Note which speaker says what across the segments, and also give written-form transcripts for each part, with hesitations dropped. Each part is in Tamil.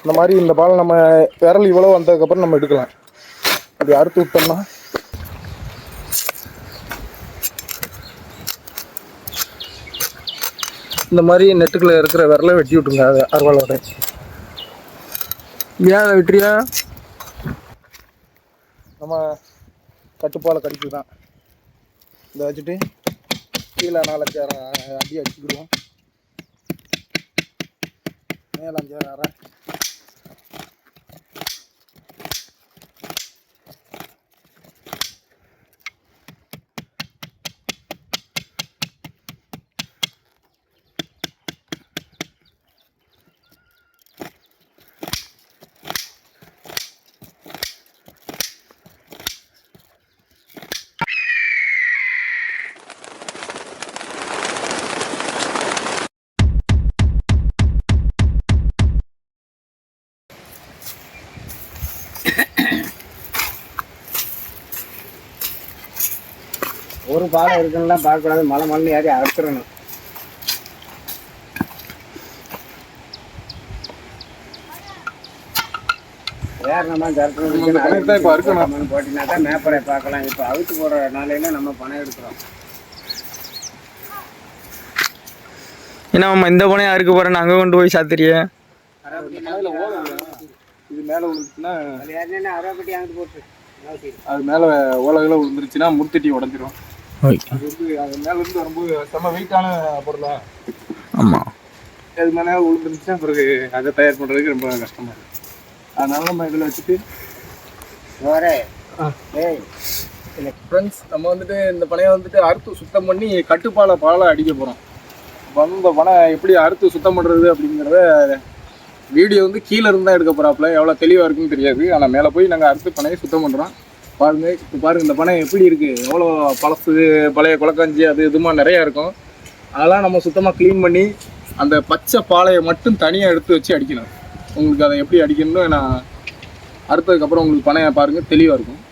Speaker 1: இந்த மாதிரி இந்த பாலை நம்ம விரல் இவ்வளோ வந்ததுக்கப்புறம் நம்ம எடுக்கலாம். அப்படி அறுத்து விட்டோம்னா இந்த மாதிரி நெட்டுக்குள்ளே இருக்கிற விரலை வெட்டி விட்டுருங்க. அது அறுவாளோட ஏன் வெட்டுறியா? நம்ம கட்டுப்பாலை கடிப்பு தான். இதை வச்சுட்டு கீழே 4-5 அடி அடிச்சுக்கிடுவோம். மேலே 5-6 அரை.
Speaker 2: ஒரு பாலை இருக்குன்னா பார்க்கக்கூடாது, மலை மண்ணு ஏறி அறுத்துடணும். வேற நம்ம போட்டினா தான் மேப்பரை பார்க்கலாம். இப்போ அவுத்து போடுற நாளையில நம்ம பணம் எடுக்கிறோம்.
Speaker 3: ஏன்னா நம்ம இந்த பனையை அறுக்க போகிறேன்னு அங்கே கொண்டு போய் சாத்திரியே.
Speaker 1: இது மேலே விழுந்துச்சுன்னா
Speaker 2: அரைப்பட்டி அங்கிட்டு போட்டு
Speaker 1: அது மேலே ஓலகில் விழுந்துருச்சுன்னா முறுத்தட்டி உடஞ்சிரும். அது வந்து அது மேலேருந்து வரும்போது செம்ம வெயிட்டான பொருளா.
Speaker 3: ஆமாம்,
Speaker 1: அது மேலே விழுந்துருந்துச்சுன்னா பிறகு அதை தயார் பண்ணுறதுக்கு ரொம்ப கஷ்டமாக இருக்குது. அதனால நம்ம இதில் வச்சுட்டு ஃப்ரெண்ட்ஸ் நம்ம வந்துட்டு இந்த பனையை வந்துட்டு அறுத்து சுத்தம் பண்ணி பாலை அடிக்க போகிறோம். இந்த பனை எப்படி அறுத்து சுத்தம் பண்ணுறது அப்படிங்கிறத வீடியோ வந்து கீழே இருந்தால் எடுக்க போகிறாப்புல. எவ்வளோ தெளிவாக இருக்குன்னு தெரியாது. ஆனால் மேலே போய் நாங்கள் அறுத்து பனையை சுத்தம் பண்ணுறோம். பாருங்கள், இப்போ பாருங்கள் இந்த பனை எப்படி இருக்குது. எவ்வளோ பழசு பழைய குளக்கஞ்சி அது இதுமா நிறையா இருக்கும். அதெல்லாம் நம்ம சுத்தமாக க்ளீன் பண்ணி அந்த பச்சை பாலையை மட்டும் தனியாக எடுத்து வச்சு அடிக்கணும். உங்களுக்கு அதை எப்படி அடிக்கணும்னு நான் அறுத்ததுக்கப்புறம் உங்களுக்கு பனையை பாருங்கள், தெளிவாக இருக்கும்.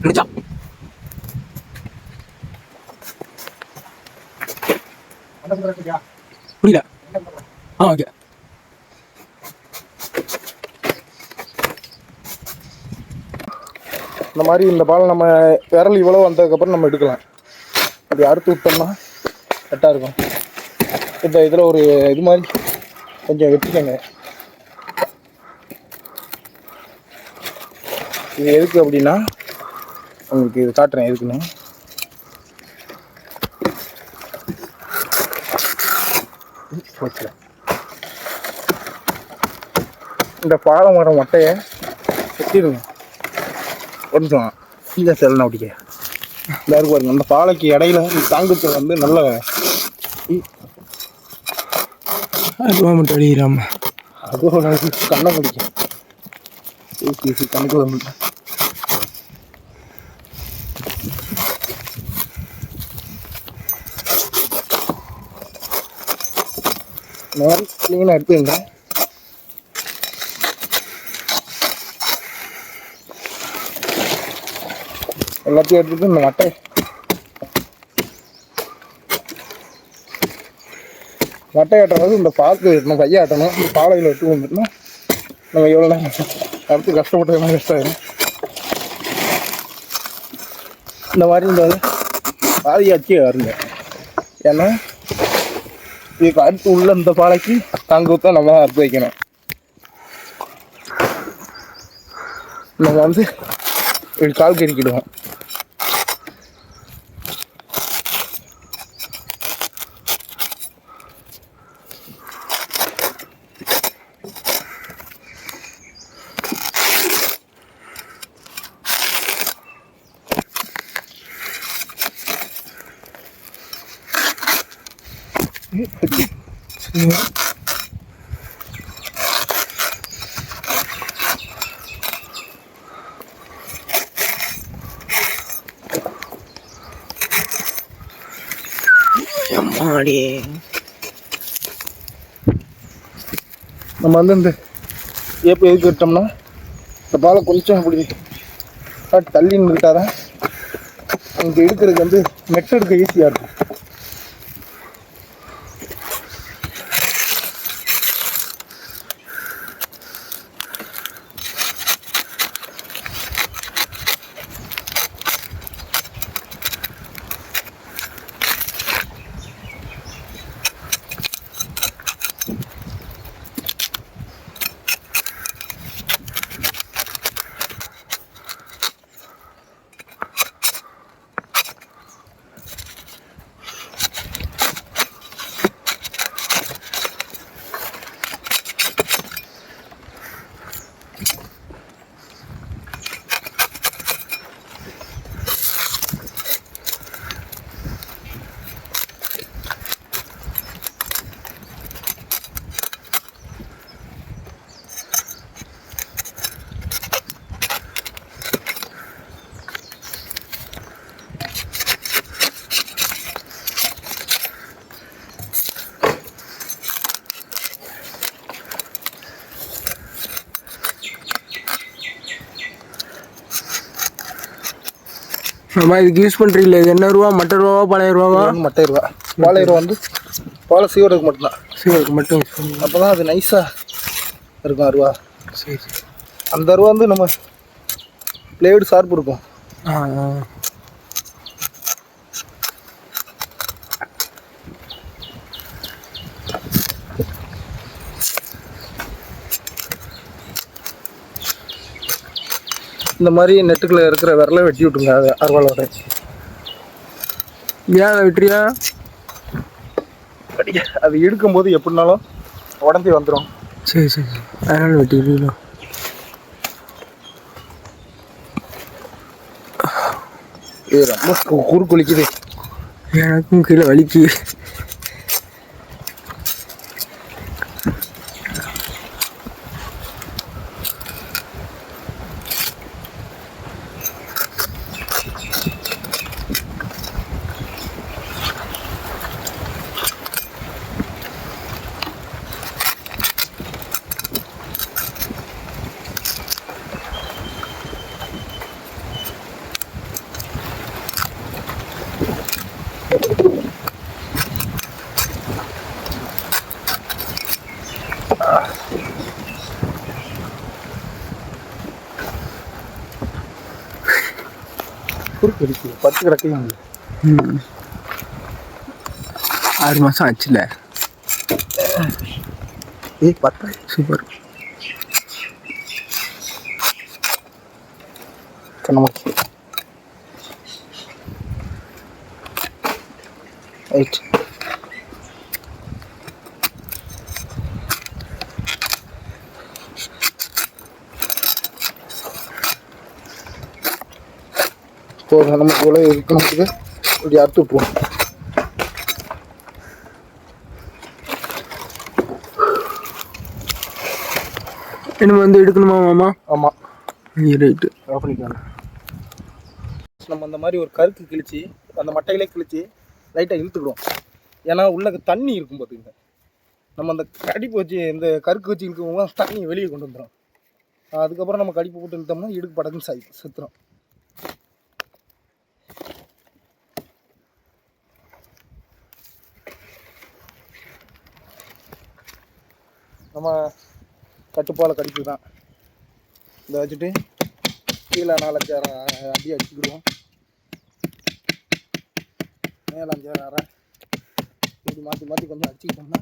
Speaker 1: முடிச்சான். புரியல. ஓகே. இந்த மாதிரி இந்த பாலை நம்ம விரல் இவ்வளோ வந்ததுக்கப்புறம் நம்ம எடுக்கலாம். அப்படி அறுத்து விட்டோம்னா கரெக்டாக இருக்கும். இப்போ இதில் ஒரு இது மாதிரி கொஞ்சம் வெட்டிக்கங்க. இது எதுக்கு அப்படின்னா உங்களுக்கு இது காட்டுறேன் எதுக்குன்னு. இந்த பாலை மரம் மட்டையை வெட்டிடுங்க. ஒரு நிமிஷம் கீழே செல்லணும் அப்படிக்க. இந்த இருக்கு பாருங்க, அந்த பாலைக்கு இடையில தாங்குத்து வந்து நல்ல
Speaker 3: மட்டும் அடிக்கிறாம
Speaker 1: அதோட கண்ணை பிடிக்கும். கணக்கு வந்து இந்த மாதிரி க்ளீனாக எடுத்துங்க. எல்லாத்தையும் எடுத்துட்டு இந்த மட்டை கட்டுறது இந்த பாக்கு நம்ம கையை ஆட்டணும். இந்த பாலையில் விட்டு வந்துட்டுனா நம்ம எவ்வளோ நேரம் அடுத்து கஷ்டப்பட்டதுனா கஷ்டம். இந்த மாதிரி இந்த பாதியாச்சு வருங்க. ஏன்னா இதுக்கு அடுத்து உள்ள இந்த பாலைக்கு தாங்குத்தான் நம்ம அறுத்து வைக்கணும். நம்ம வந்து இப்படி கால் கறிக்கிடுவோம். நம்ம வந்து இந்த ஏப்ப எதுக்கு விட்டோம்னா இந்த பாலை கொஞ்சம் அப்படி தள்ளி நிறுத்தாதான் அங்கே எடுக்கிறதுக்கு வந்து நெட் எடுக்க ஈஸியாக இருக்கும்.
Speaker 3: ஆமா இதுக்கு யூஸ் பண்ணுறீங்களே இது என்ன ரூபா மட்டை ரூபாவா பழைய ரூபாவா?
Speaker 1: மட்டை ரூபா. பாலை ரூபா வந்து பாலை சீவருக்கு மட்டும்தான்.
Speaker 3: சீவருக்கு மட்டும்.
Speaker 1: அப்போ தான் அது நைஸாக இருக்கும் அருவா.
Speaker 3: சரி சரி.
Speaker 1: அந்த அருவா வந்து நம்ம பிளேடு ஷார்ப் இருக்கும். இந்த மாதிரி நெட்டுக்குள்ளே இருக்கிற விரலை வெட்டி விட்டுருங்க அது அருவாளோட.
Speaker 3: ஏன் வெட்டுறியா?
Speaker 1: அது இழுக்கும்போது எப்படினாலும் உடஞ்சி வந்துடும்.
Speaker 3: சரி சரி அதனால வெட்டிடுவீங்களா?
Speaker 1: இது ரொம்ப குறுக்கு வலிக்குது.
Speaker 3: எனக்கும் கீழே வலிக்கு.
Speaker 1: குறுக்கு வலிக்குது. பத்து கிடக்கையும்
Speaker 3: 6 மாதம் ஆச்சுல்ல.
Speaker 1: பத்து
Speaker 3: சூப்பர்.
Speaker 1: கண்ணமாக்கி ரைட். போதும் நம்ம இவ்வளோ இருக்கணும்க்கு இப்படி அறுத்து விட்டுருவோம்.
Speaker 3: நம்ம வந்து எடுக்கணுமா மாமா?
Speaker 1: ஆமாம்
Speaker 3: ரைட்டு.
Speaker 1: பண்ணிக்கலாம். நம்ம அந்த மாதிரி ஒரு கருக்கு கிழிச்சு அந்த மட்டையிலே கிழிச்சு லைட்டாக இழுத்துக்கிடுவோம். ஏன்னா உள்ள தண்ணி இருக்கும் பார்த்துங்க. நம்ம அந்த கடிப்பு வச்சு இந்த கருக்கு வச்சு இழுக்கும்போது தண்ணி வெளியே கொண்டு வந்துடும். அதுக்கப்புறம் நம்ம கடிப்பு போட்டு இழுத்தோம்னா இடுக்கு படக்குன்னு செத்துரும். நம்ம கட்டுப்பால கடிப்பு தான். இதை வச்சுட்டு கீழே 4-5 அடி அடிச்சுக்கிடுவோம். மேலே 5-6 இப்படி மாற்றி மாற்றி கொஞ்சம் அடிச்சுக்கிட்டோம்னா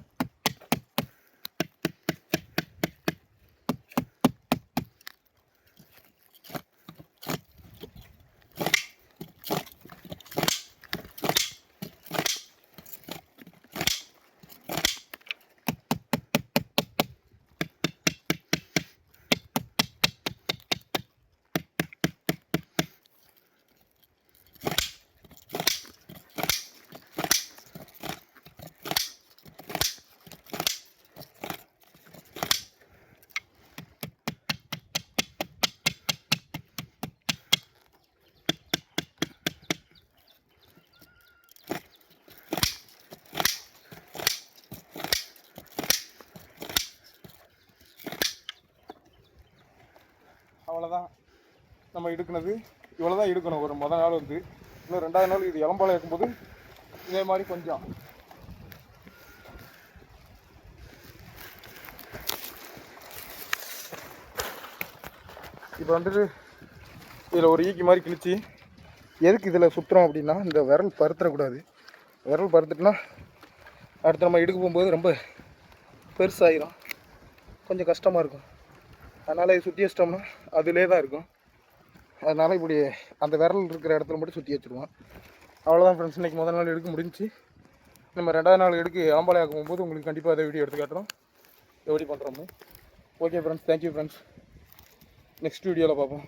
Speaker 1: அவ்வளோதான். நம்ம எடுக்கணுது இவ்வளோ தான் எடுக்கணும். ஒரு முதல் நாள் வந்து இன்னும் 2வது நாள் இது இளம்பாலை இருக்கும்போது இதே மாதிரி கொஞ்சம் இப்போ வந்துட்டு இதில் ஒரு ஈக்கி மாதிரி கிழிச்சு எதுக்கு இதில் சுற்றுறோம் அப்படின்னா இந்த விரல் பருத்துறக்கூடாது. விரல் பருத்துட்டுனா அடுத்து நம்ம எடுக்க போகும்போது ரொம்ப பெருசாகிடும், கொஞ்சம் கஷ்டமாக இருக்கும். அதனால் இது சுற்றி வச்சிட்டோம்னா அதிலே தான் இருக்கும். அதனால் இப்படி அந்த விரல் இருக்கிற இடத்துல மட்டும் சுற்றி வச்சுருவோம். அவ்வளோதான் ஃப்ரெண்ட்ஸ். இன்றைக்கி முதல் நாள் எடுக்க முடிஞ்சு. நம்ம 2வது நாள் எடுக்க இளம்பாலை ஆக்கும் போது உங்களுக்கு கண்டிப்பாக அதை வீடியோ எடுத்து காட்டுறோம் எப்படி பண்ணுறோம்னு. Okay friends, thank you friends. Next வீடியோவில் பார்ப்போம்.